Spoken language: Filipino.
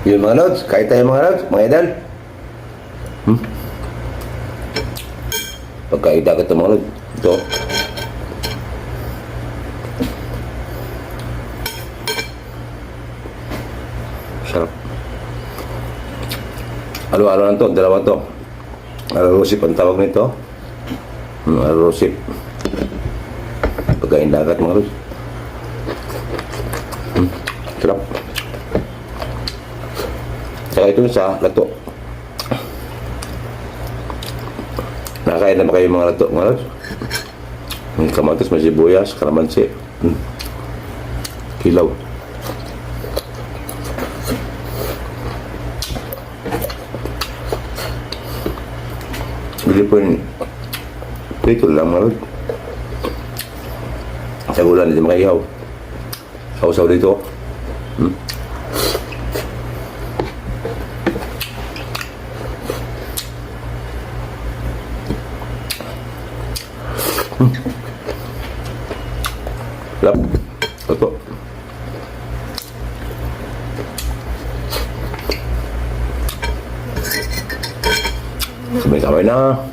Yun mga lods, kahit tayo mga lods, mga idol. Pagkain dagat ito mga lods. Ito. Sarap. Alo-alo lang to, dalawa to. Arrosip ang tawag nito. Arrosip. Pagkain dagat mga lods. Sarap. Saka ito sa lato. Nakakain na ba kayo mga lato mga lods? May kamatis, may sibuyas, kalamansi. Kilaw. Bili po yun. Prito lang mga lods. Sa ulan, hindi makayaw. Sausaw dito. Lap. Ito. Sabay-sabay na.